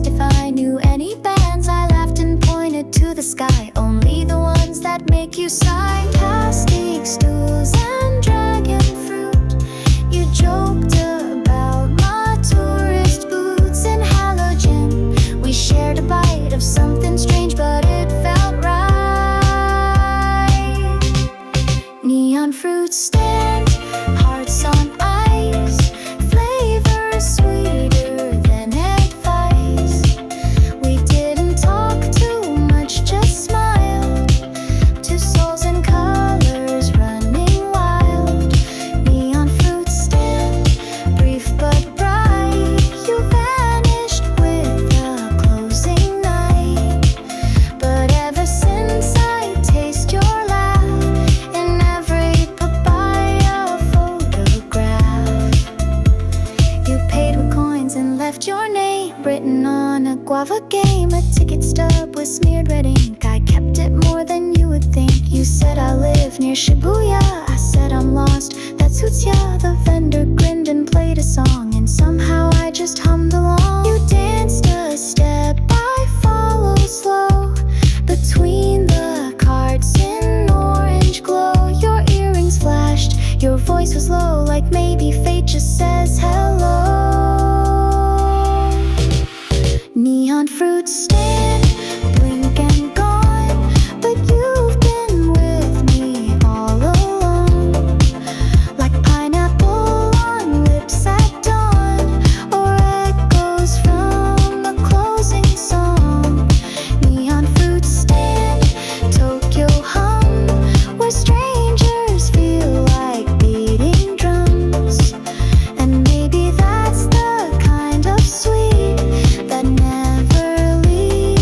asked if I knew any bands. I laughed and pointed to the sky. Only the ones that make you sigh. Plastic stools and dragon fruit. You joked about my tourist boots and halogen. We shared a bite of something strange, but it felt right. Neon fruit stand, hearts on ice, flavor sweeter than advice. We didn't talk too much, just smiled. Two souls and colors running wild. Neon fruit stand, brief but bright. You vanished with the closing night. But ever since I taste your laugh in every papaya photograph. You paid with coins and left your name written on a guava game. A ticket stub with smeared red ink. I kept it more than you would think. You said I live near Shibuya. I said I'm lost, that suits ya. The vendor grinned and played a song, and somehow I just hummed along. You danced a step, I followed slow between the carts in orange glow. Your earrings flashed, your voice was low, like maybe fate just says hello. Neon fruit stand, blink and gone, but you've been with me all along. Like pineapple on lips at dawn, or echoes from a closing song. Neon fruit stand, Tokyo hum, where strangers feel like beating drums. And maybe that's the kind of sweet that never leaves.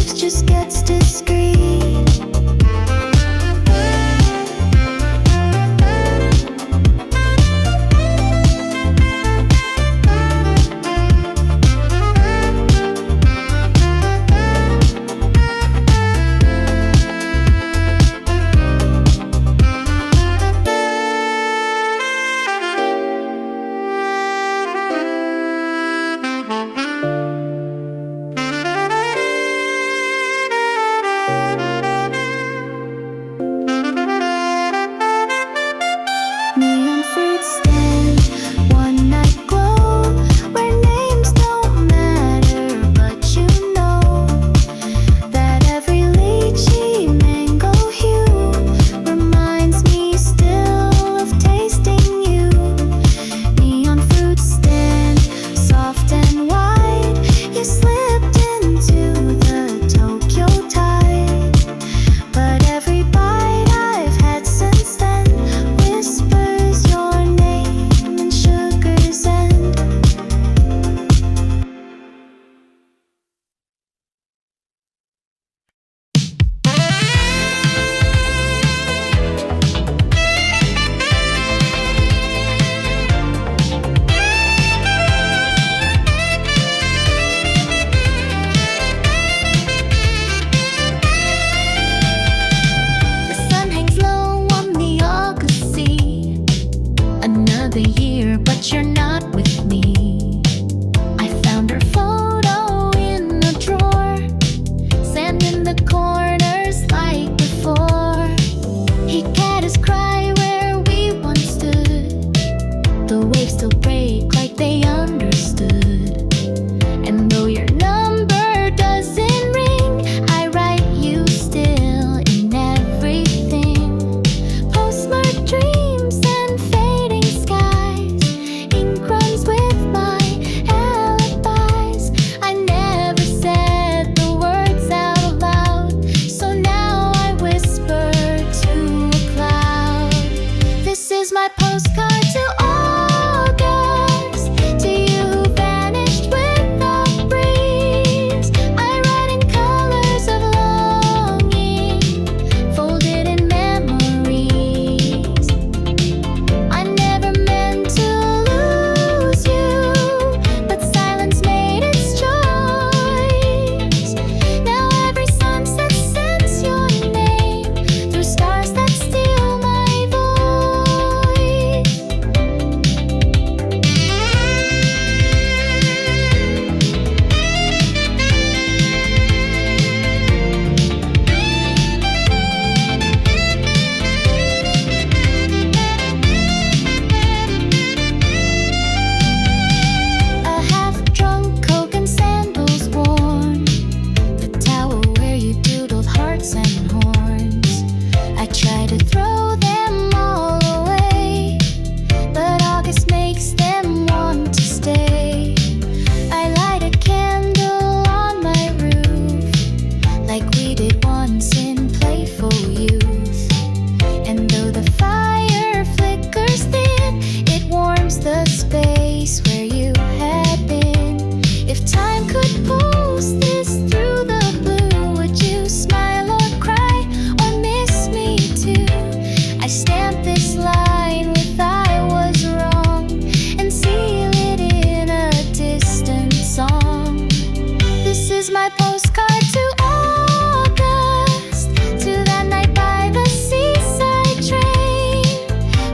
Here's my postcard to August, to that night by the seaside train,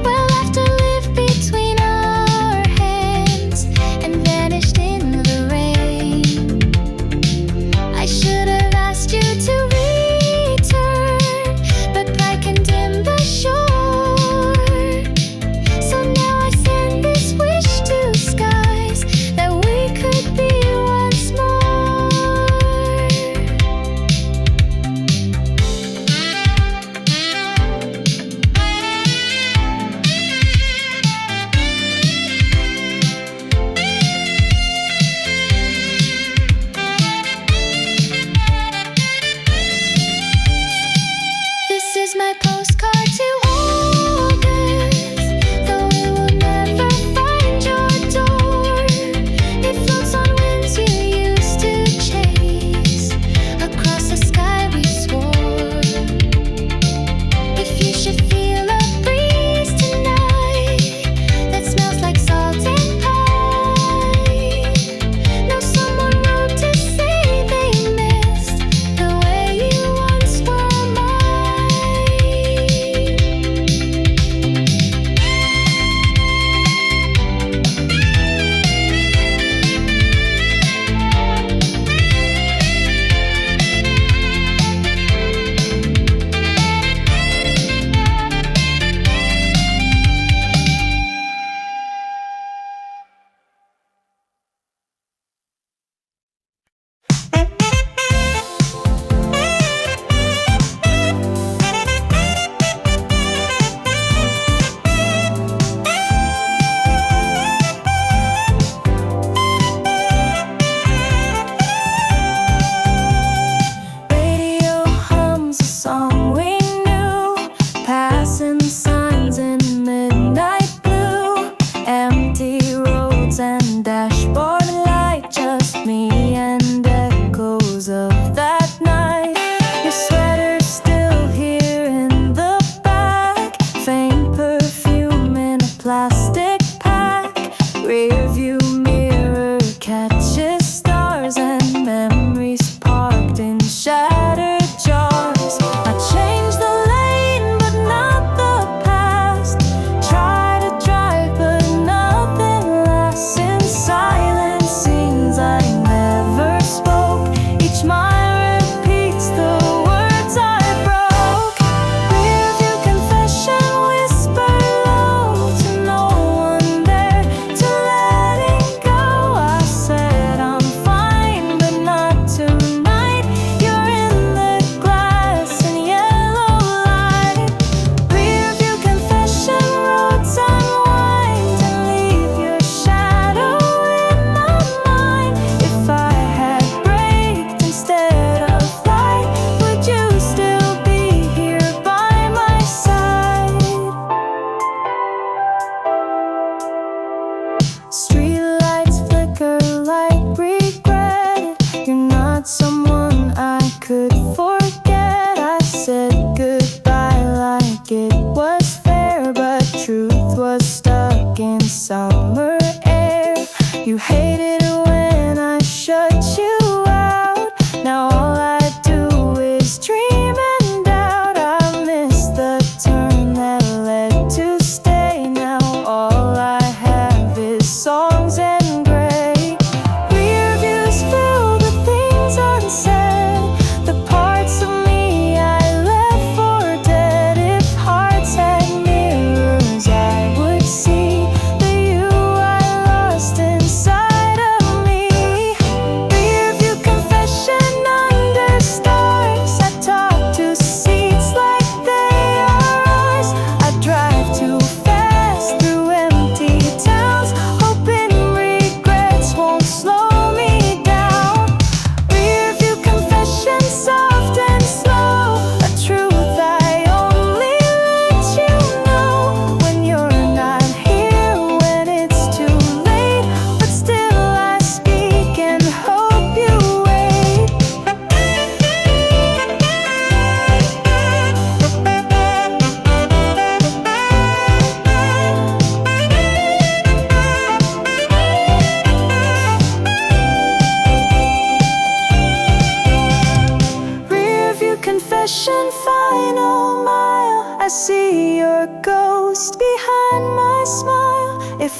where laughter lived between our hands and vanished in the rain. I should have asked you to return, but pride can dim the shore. So now I send this wish to skies that we could be once more.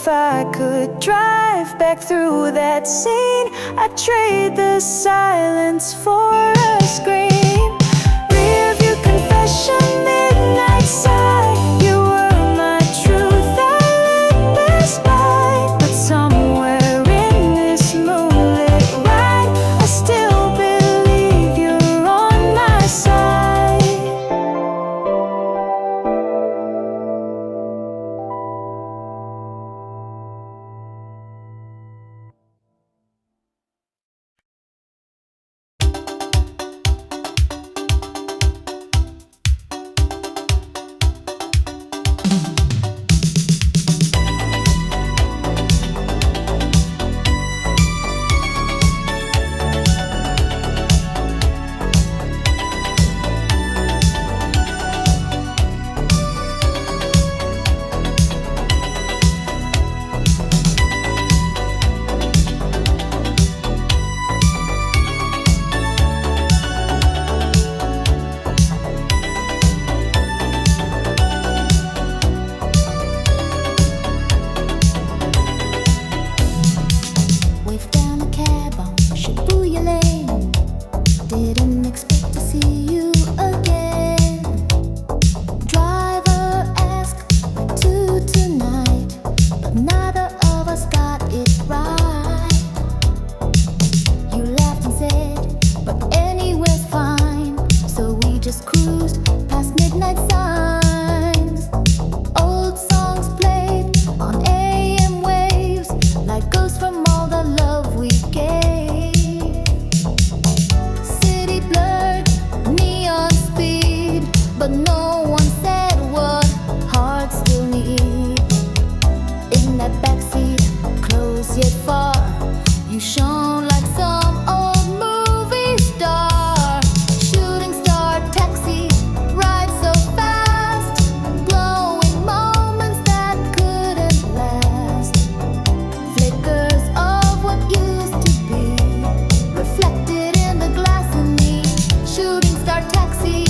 if I could drive back through that scene, I'd trade the silence for a scream. Rearview confession, midnight sigh. You were my truth, I let pass by. But somewhere in this moonlit ride, I still believe you're on my side. Wave down a cab on Shibuya Lane. Didn't expect to see you again. Driver asked where to tonight, but neither of us got it right. You laughed and said, but anywhere's fine. So we just cruised past midnight signs. Old songs played on AM waves, like ghosts from all the love we gave. City blurred, neon speed, but no one said what hearts still need. In that backseat, close yet far, you shone like some old movie star. Shooting star taxi, ride so fast, glowing moments that couldn't last. Flickers of what used to be, reflected in the glass in me. Shooting star taxi,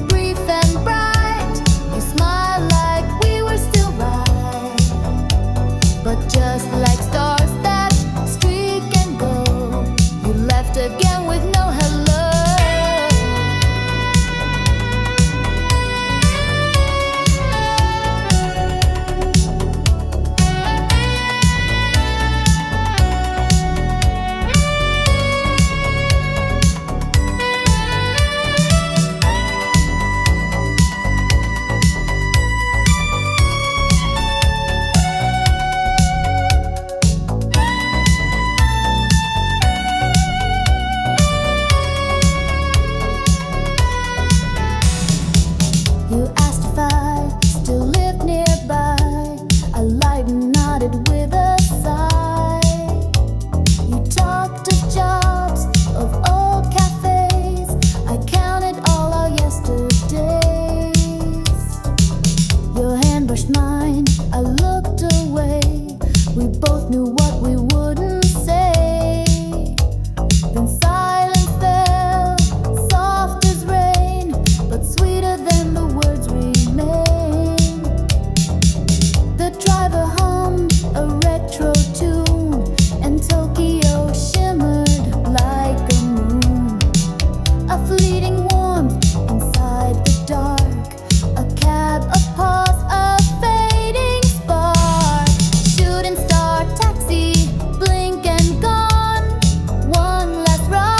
brief and bright. You smile like we were still right, but just like stars that streak and go, you left again with no hello. You asked if I still lived nearby. I lied and nodded with a sigh. You talked of jobs, of old cafes. I counted all our yesterdays. Your hand brushed mine, I looked away. We both knew what we wouldn't say. Then silence fell, soft as rain, but sweeter than the words remain. The driver hummed a retro tune, and Tokyo shimmered like a moon. A fleeting warmth inside the dark, a cab, a pause, a fading spark. Shooting star taxi, blink and gone. One last ride.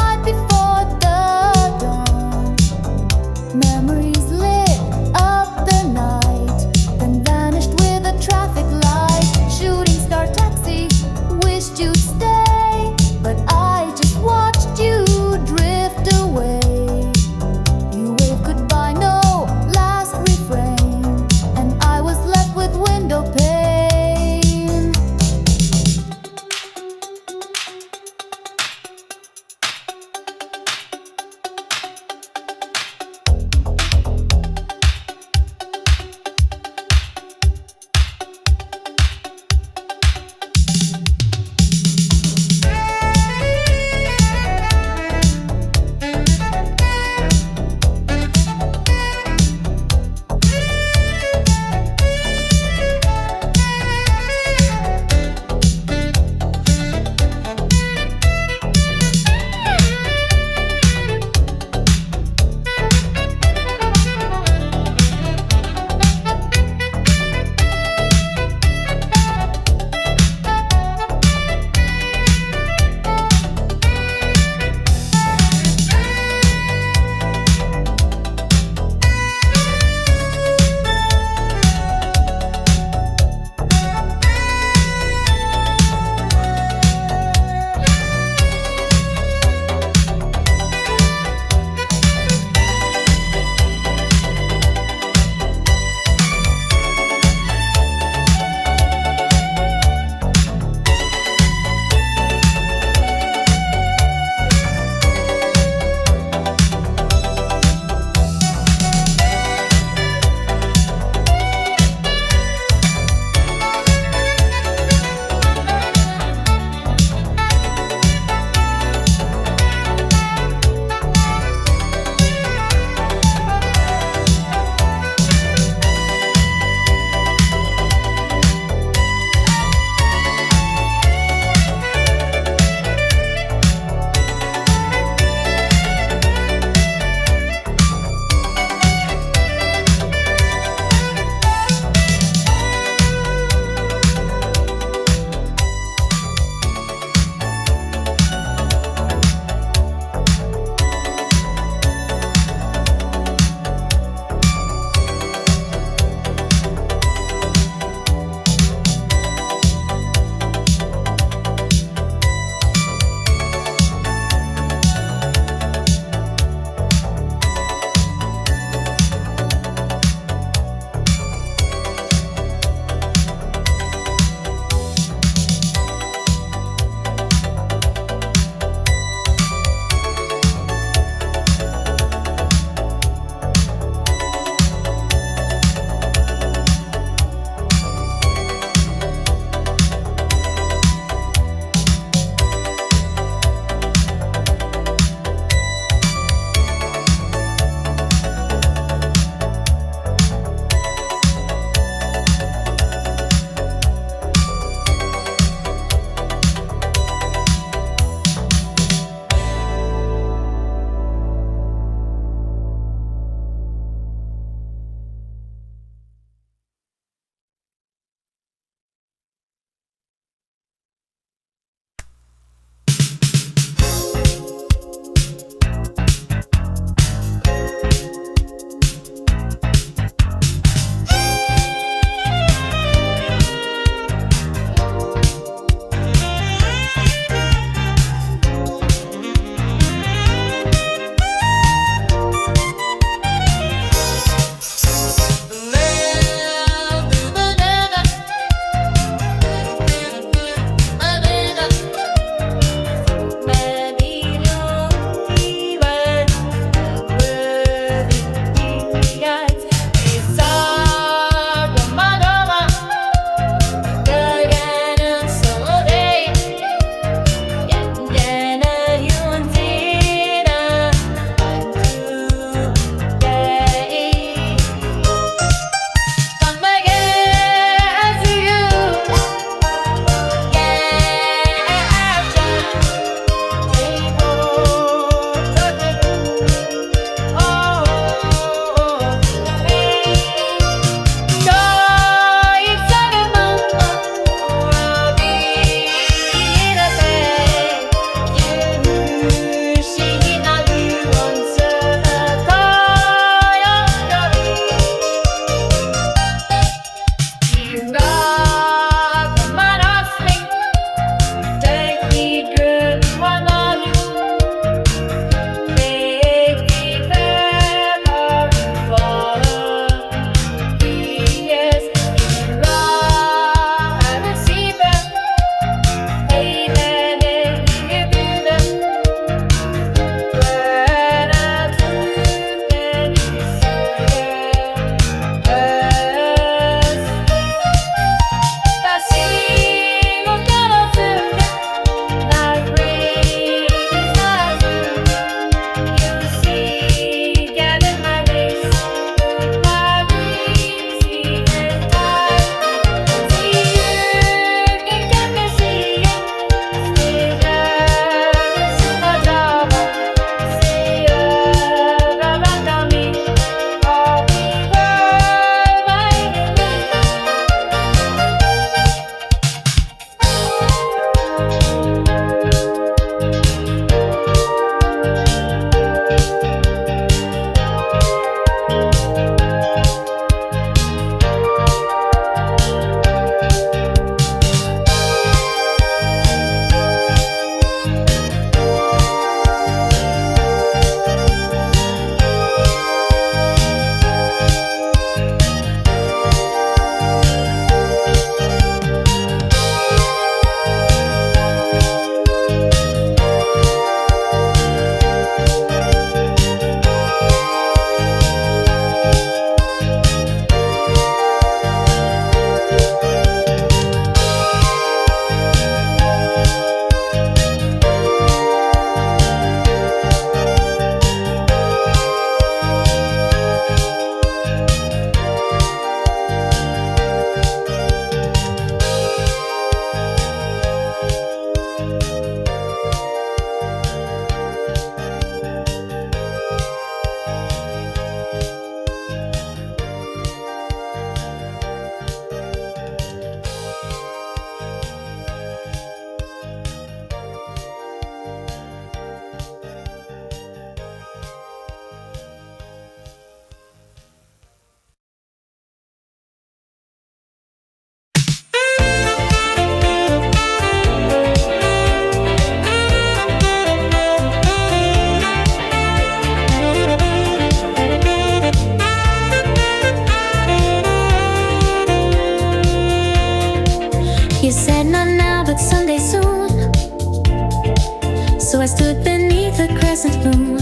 moon,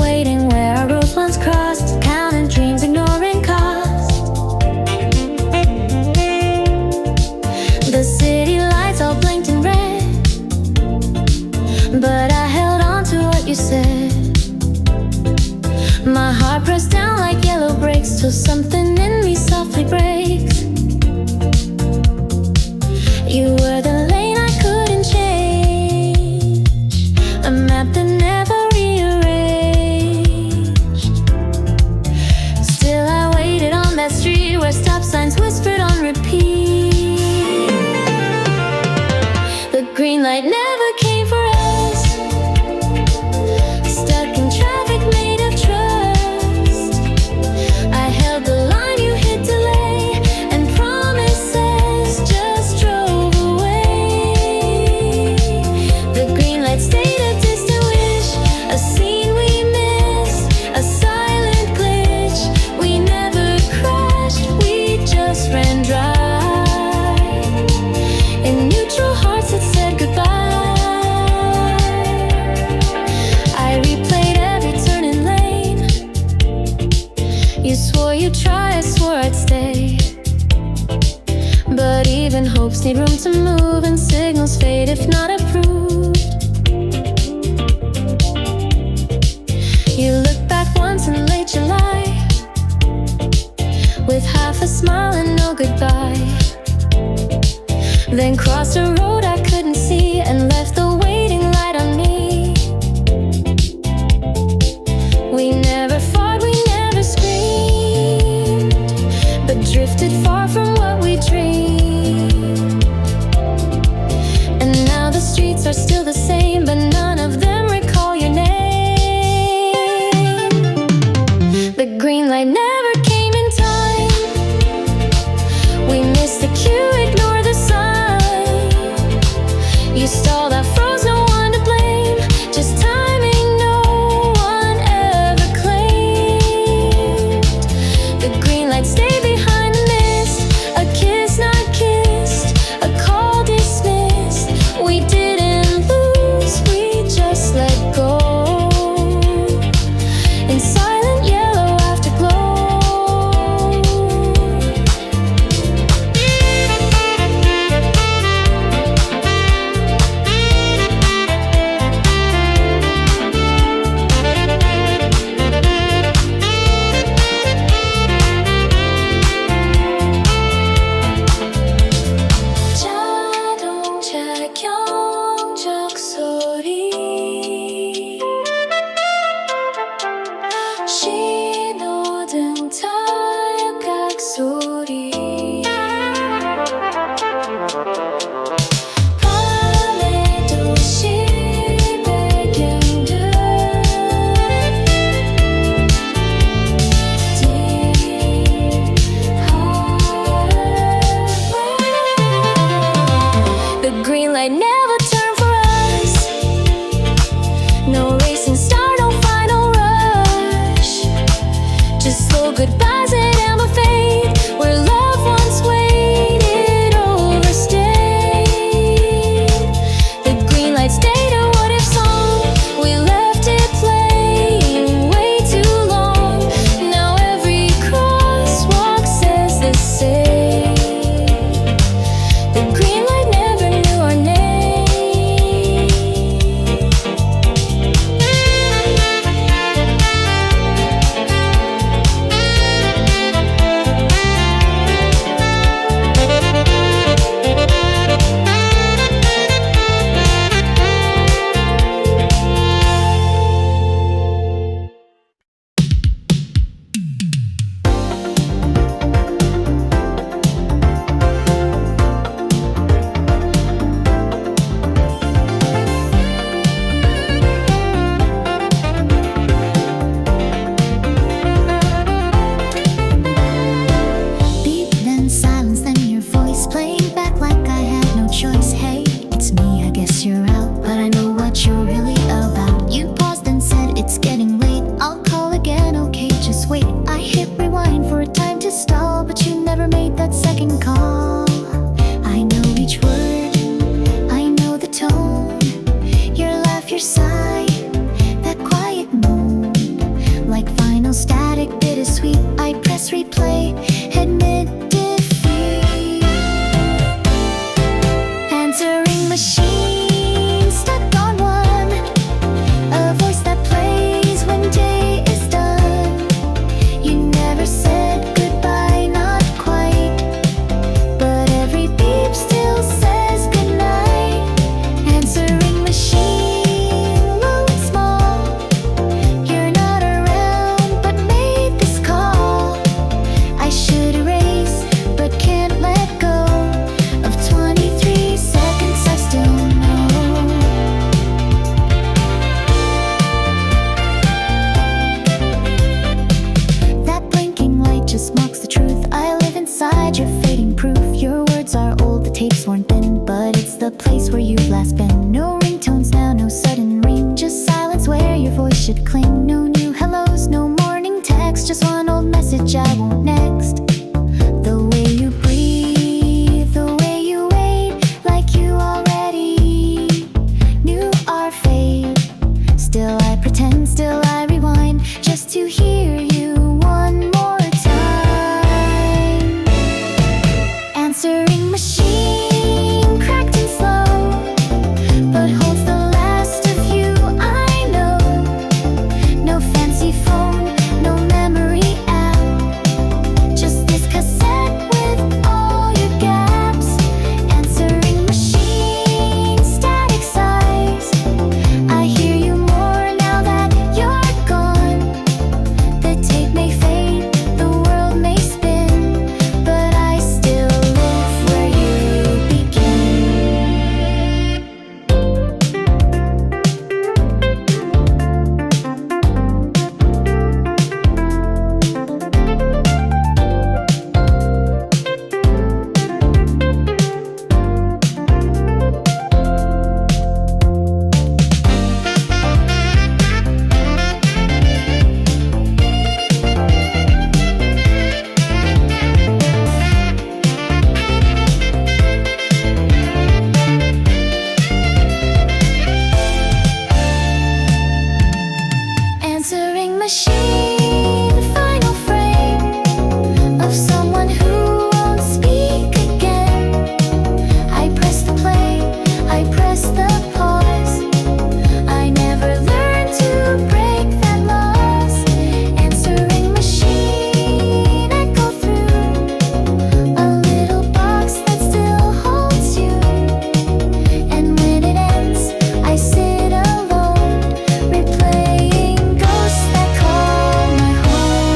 waiting where our roads once crossed, counting dreams, ignoring cost. The city lights all blinked in red, but I held on to what you said. My heart pressed down like yellow bricks till something in me softly breaks. You were the lane I couldn't change, a map that never rearranged. Still I waited on that street where stop signs whispered on repeat. The green light never came for us, stuck in traffic made of trust. I held the line, you hit delay, and promises just drove away. The green light stayed a distant wish, a scene we missed, a silent glitch. We never crashed, we just ran dry in neutral hearts that said goodbye. I replayed every turning lane. You swore you'd try, I swore I'd stay. But even hopes need room to move, and signals fade if not approved. You looked back once in late July, with half a smile and no goodbye. Then crossed a road I couldn't see and left the waiting light on me. We never fought, we never screamed, but drifted far from what we dreamed. And now the streets Still I pretend, still I rewind, just to hear you one more time. Answering machine, cracked and slow, but holds the last of you I know. No fancy phone, no memory app, just this cassette with all your gaps. Answering machine, static size, I hear you more now that you're gone. The tape may fade, the world may spin, but I still live where you begin. Answering machine, final frame of someone who won't speak again. I press the play, I press the pause, I never learned to break that loss. Answering machine, echo through a little box that still holds you. And when it ends, I sit alone, replaying ghosts that call my home.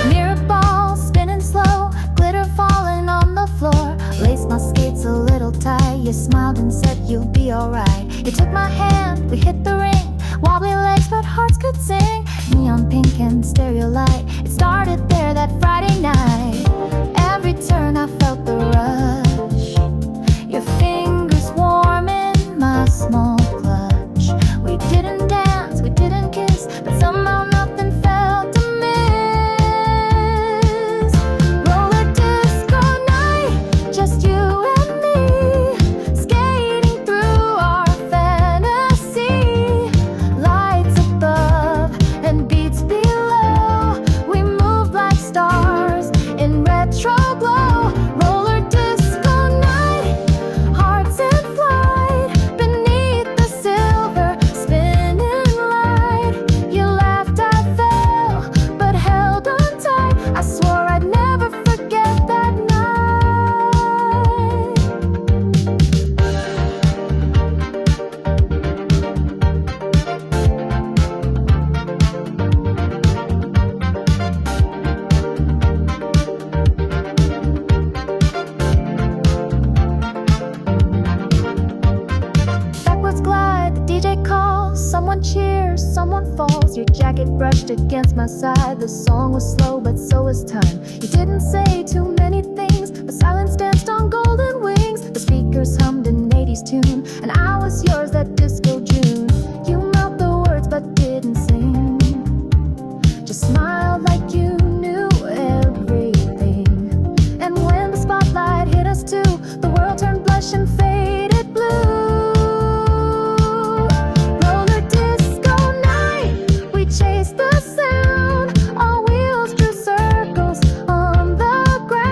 Mirror ball spinning slow, glitter falling on the floor. Laced my skates a little tight. You smiled and said you'll be alright. You took my hand, we hit the ring. Wobbly legs, but hearts could sing. Neon pink and stereo light. It started there that Friday night. Every turn I felt the rush. Your fingers warm in my small clutch. We didn't dance, we didn't kiss, but somehow nothing felt amiss. Roller disco night, just you and me, skating through our fantasy. Lights above and beats below, we moved like stars in retro glow. Roller disco night, hearts in flight beneath the silver spinning light. You laughed, I fell, but held on tight. I swore I'd never forget that night. Backwards glide, the DJ calls. Someone cheers, someone falls. Your jacket brushed against my side. The song was slow, but so was time. You didn't say too many things, but silence danced on golden wings. The speakers hummed an 80s tune, and I was yours that disco June. You mouthed the words, but didn't sing. Just smiled like you knew everything. And when the spotlight hit us too, the world turned blush and faded blue. Roller disco night, we chased the sound. Our wheels drew circles on the ground.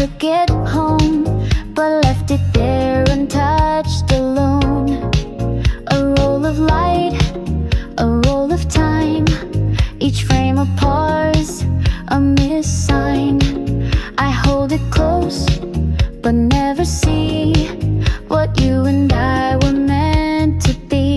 took it home, but left it there untouched, alone. A roll of light, a roll of time, each frame a pause, a missed sign. I hold it close, but never see what you and I were meant to be.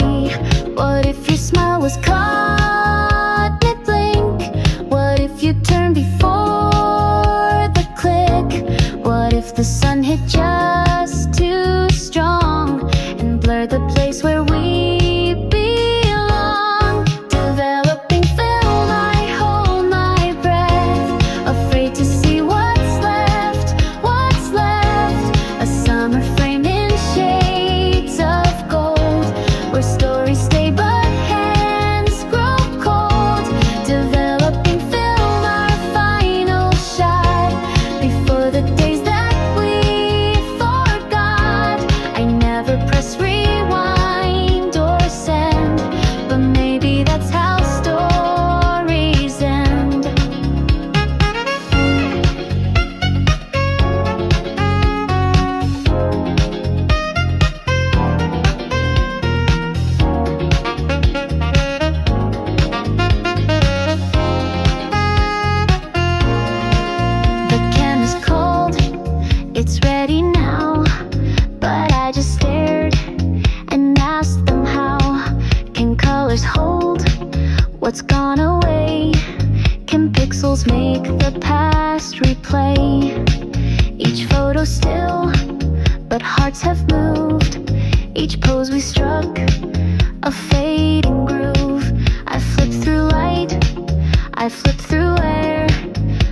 What if your smile was caught mid-blink? What if you turned before the click? What if the sun hit just too strong and blurred the place where we belong? Developing film, I hold my breath, afraid to see what's left, what's left. A summer frame in shades of gold, where stories stay but hands grow cold. Developing film, our final shot, before the days that we forgot. I never press rewind or send, but maybe that's how stories end. The can is cold, it's ready now, but I just stared and asked them how. Can colors hold what's gone away? Can pixels make the past replay? Each photo still, but hearts have moved. Each pose we struck, a fading groove. I flipped through light, I flipped through air,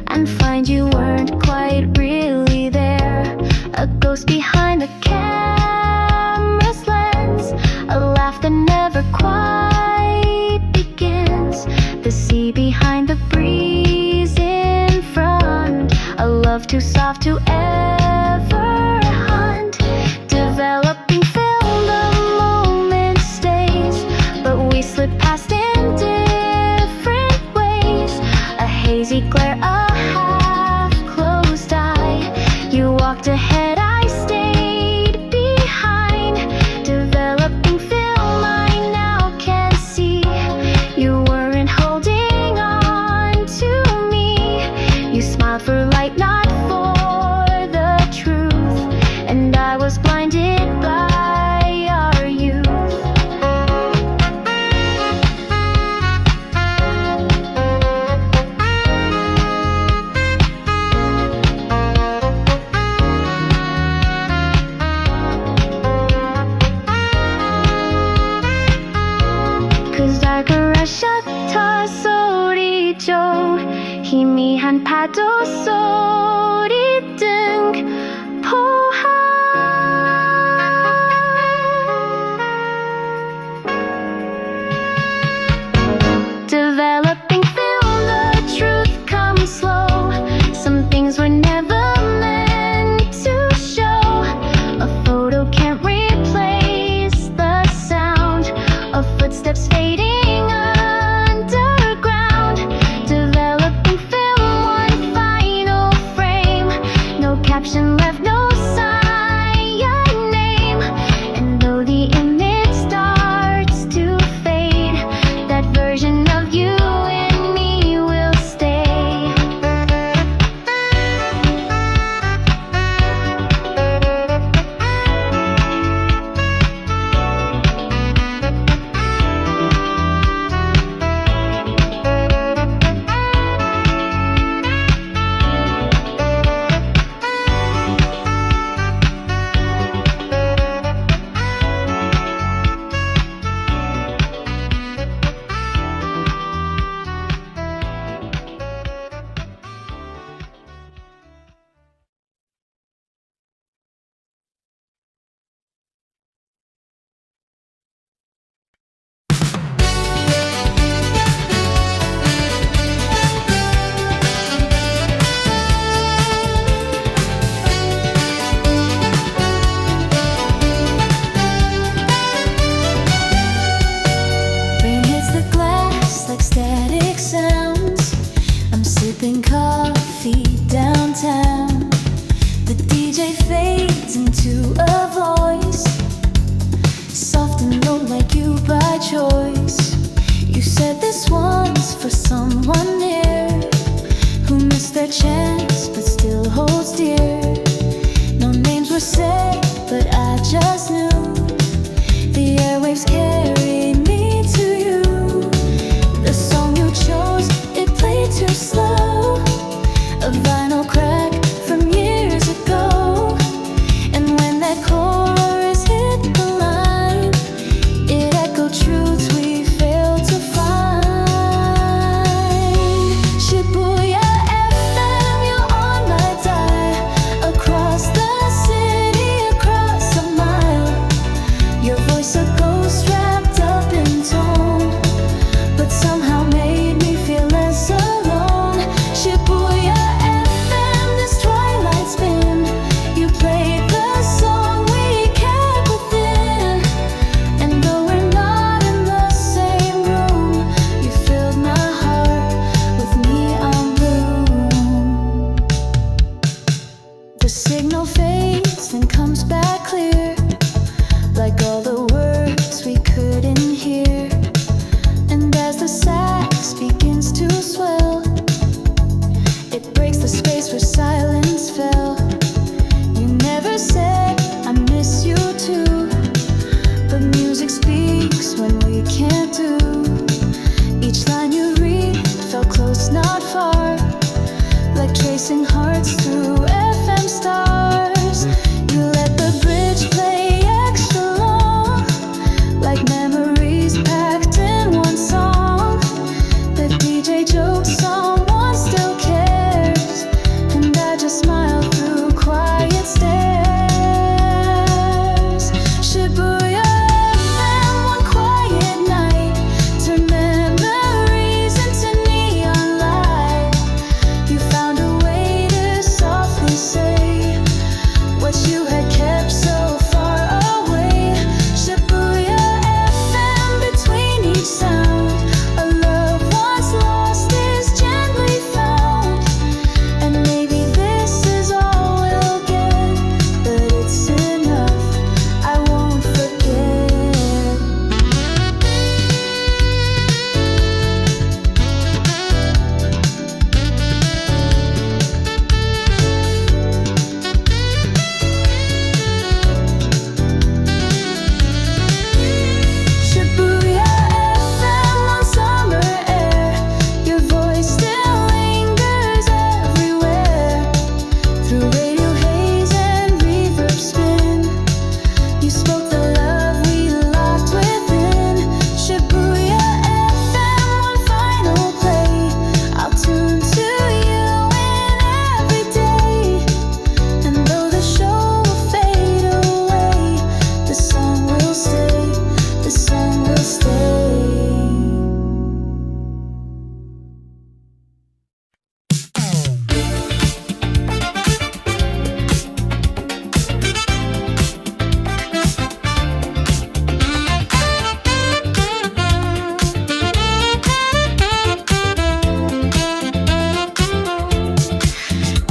and find you weren't quite really there. A ghost behind the camera's lens, a laugh that never quite begins. The sea behind the breeze in front, a love too soft to ever hunt. Developing film, the moment stays, but we slip past in different ways. A hazy glare, a half-closed eye. You walked ahead, I stayed behind. Developing film, I now can see you weren't holding on to me. You smiled for light, not for the truth, and I was blinded by our youth. 그잘 그라셨다 소리죠. 희미한 파도 소리 등 포함. Developing film, the truth comes slow. Some things were never meant to show. A photo can't replace the sound of footsteps fading underground. Developing film, one final frame. No caption left, no sign choice. You said this once for someone near who missed their chance but still holds dear. No names were said, but I just knew the airwaves carried me to you. The song you chose, it played too slow, a vinyl crack from years ago. And when that chorus hit the line, it echoed truths we failed to find. Shibuya FM, you're on my dial, across the city, across a mile. Your voice a ghost wrapped up in tone, but somehow made me feel less alone. Shibuya FM, this twilight spin, you played the song we kept within. And though we're not in the same room, you filled my heart with neon blue. The signal fades and comes back clear, like all the words we couldn't hear. And as the sax begins to swell, it breaks the space where silence fell. You never said I miss you too, but music speaks when we can't do. Each line you read felt close, not far, like tracing hearts through FM stars. You let the bridge play extra long, like memories packed in one song. The DJ jokes someone still cares, and I just smile through quiet stares. Shibuya FM, one quiet night, turn memories into neon light. You found a way to softly say what you had kept so far away. Shibuya FM, between each sound, a love once lost is gently found. And maybe this is all we'll get, but it's enough, I won't forget. Shibuya FM, on summer air, your voice still lingers everywhere. Through radio haze and reverb spin, you spoke the love we locked within. Shibuya FM, one final play, I'll tune to you in every day. And though the show will fade away, the song will stay, the song will stay.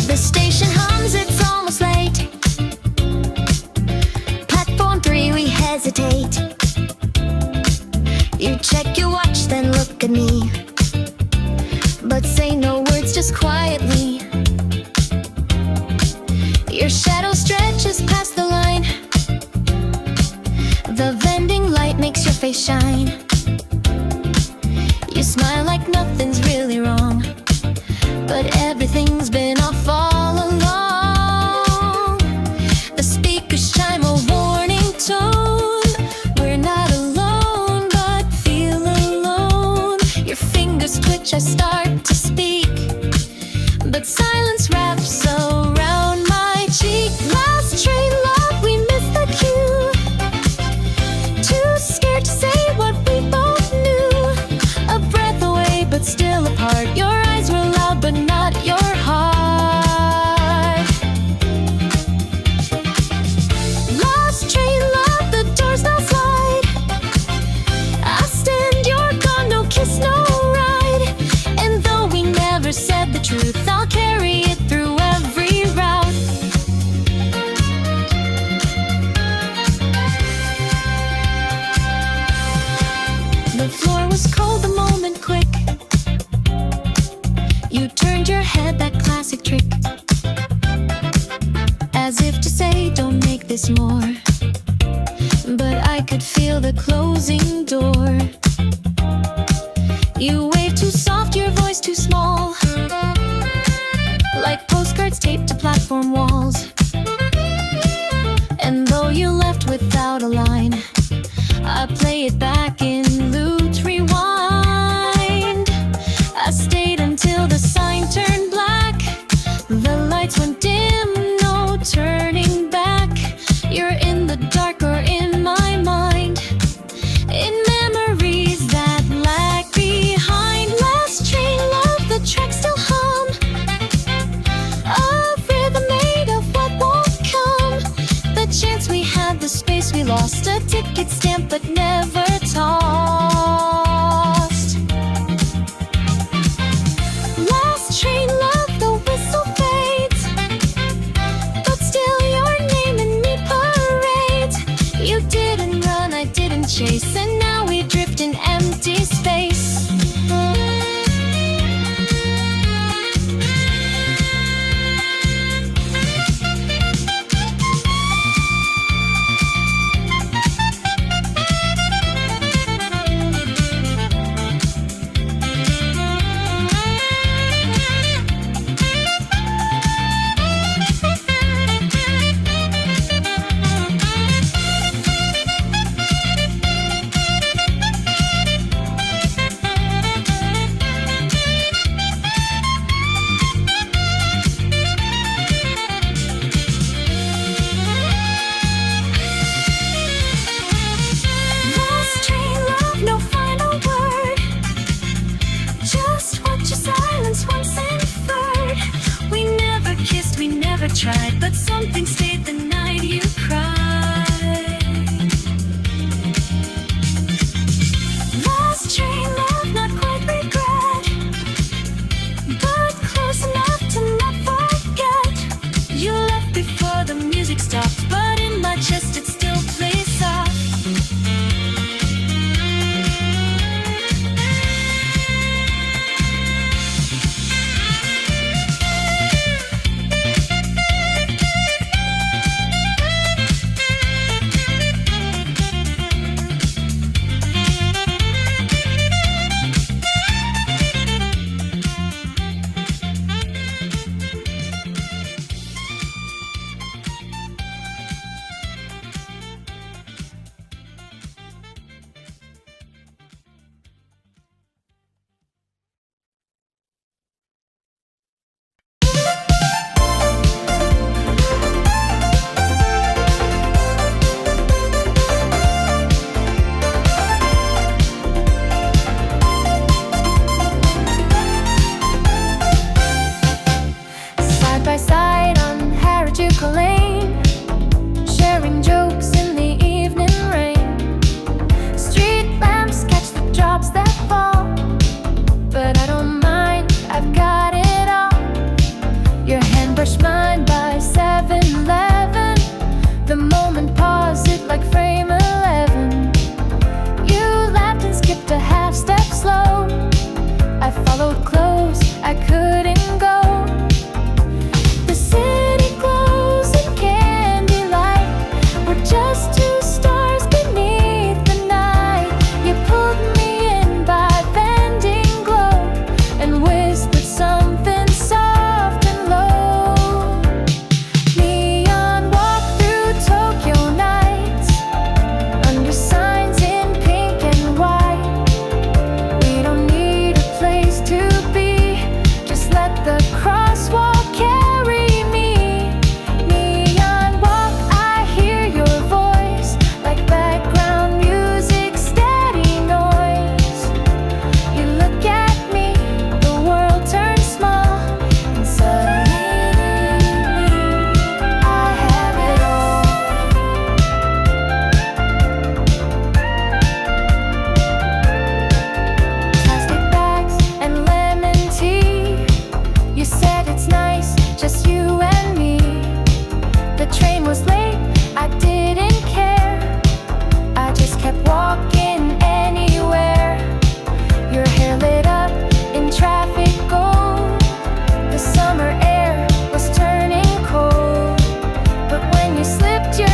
The station hums, it's almost late. Platform 3, we hesitate. You check your watch, then look at me, but say no words, just quietly. Your shadow stretches past the line. The vending light makes your face shine. You smile like nothing's really wrong, but everything's been off all along. The speakers chime a warning tone. We're not alone, but feel alone. Your fingers twitch, I start to speak, but silence wraps around my cheek. Last train love, we missed the cue. Too scared to say what we both knew. A breath away, but still apart. Your eyes were loud, but not your heart. this more, but I could feel the closing door. You wave too soft, your voice too small, like postcards taped to platform walls. And though you left without a line, I play it back in looped rewind. I stayed until the sign turned black, the lights went dim, no turning back. You're in the dark or in my mind, in memories that lag behind. Last train love, the track still hum, a rhythm made of what won't come. The chance we had, the space we lost, a ticket stamp but never tossed. Last train love, the whistle fades, but still your name in me parades. You didn't run, I didn't chase, and now we drift in empty space. Tried, but something stayed the night you cried. Last train love, not quite regret, but close enough to not forget. You left before the music stopped, but in my chest it still plays soft. Slipped your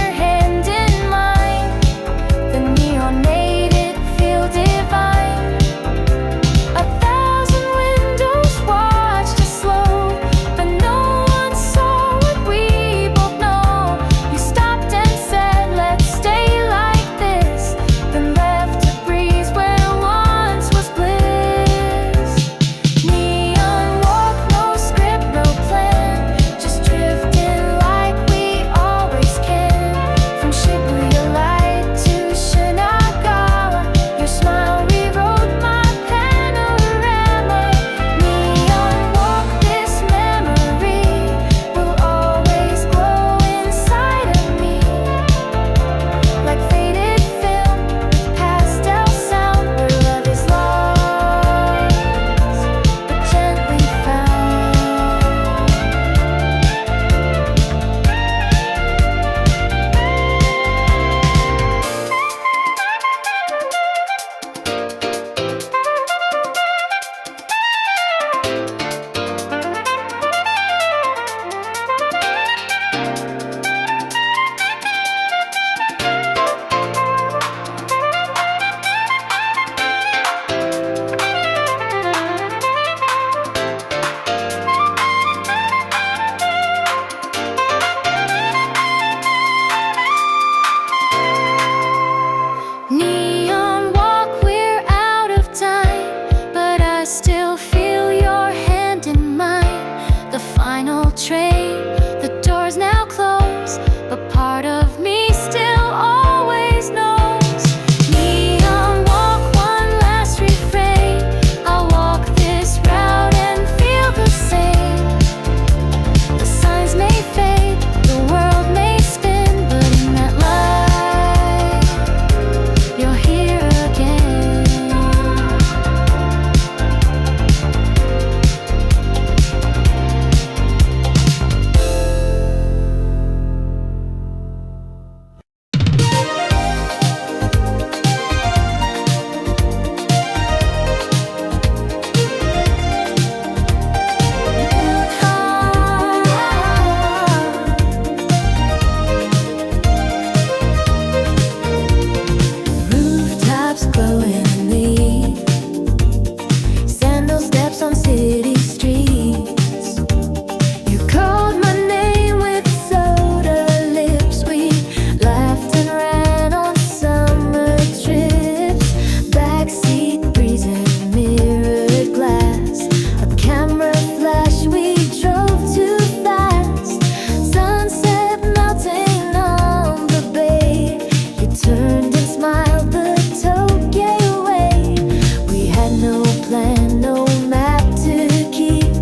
train. The doors now close, but part of me still always knows. Neon walk, one last refrain. I'll walk this route and feel the same. The signs may fade, the world may spin, but in that light, you're here again. Rooftops glowing in the heat, sandal steps on city streets. You called my name with soda lips. We laughed and ran on summer trips. Backseat breeze and mirrored glass, a camera flash. We drove too fast. Sunset melting on the bay. You turned and smiled, the Tokyo way. We had no plan, no map to keep,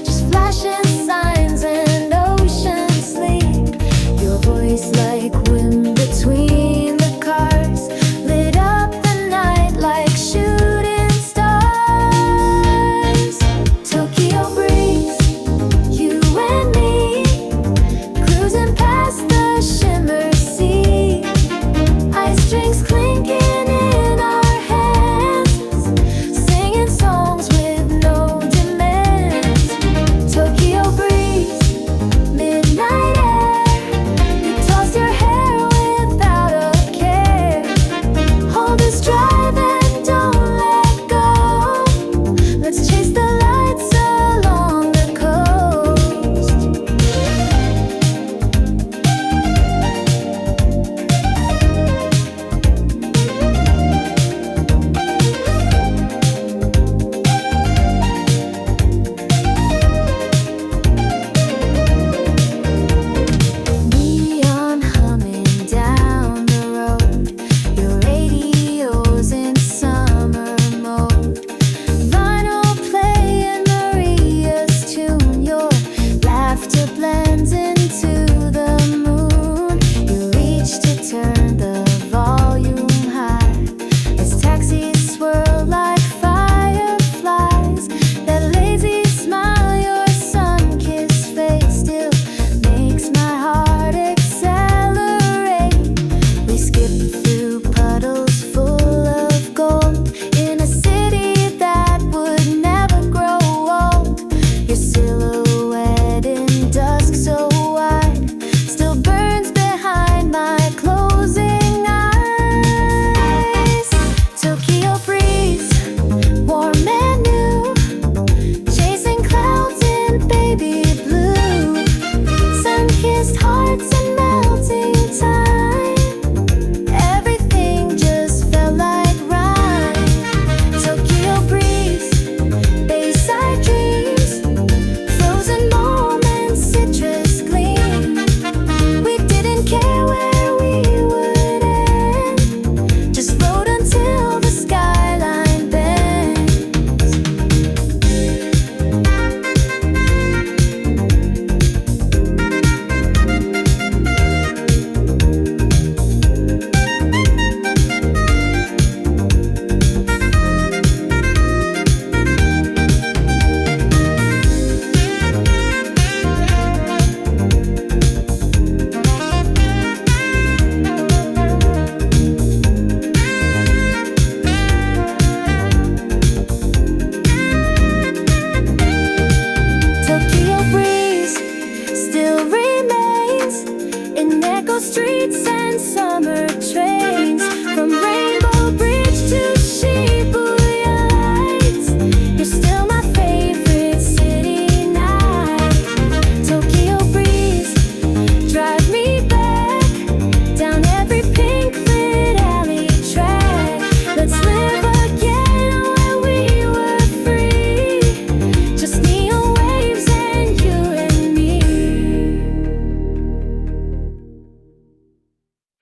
just flashing signs and ocean sleep. Your voice like wind between the cars lit up the night like shooting stars. Tokyo breeze, you and me, cruising past the shimmer sea. Ice drinks clinking in our hands, singing songs with no demands. Tokyo breeze, midnight air. You tossed your hair without a care. Hold us, drive and don't let go. Let's chase the lights along the coast. Neon humming down the road, your radio's in summer mode. Vinyl playing Maria's tune, your laughter blends into the moon. You reach to turn the volume high as taxis swirl like fireflies. That lazy smile, your sun-kissed face still makes my heart accelerate. We skip through puddles full of gold in a city that would never grow old. Your silhouette in dusk so wide still burns behind my closing eyes. Tokyo breeze, warm and new, chasing clouds in baby blue. Sun-kissed hearts and melting time, everything just felt like rhyme. Tokyo breeze, bayside dreams, frozen moments, citrus gleam. We didn't care where we would end, just float until the skyline bends. Tokyo breeze still remains in echo streets and summer trails.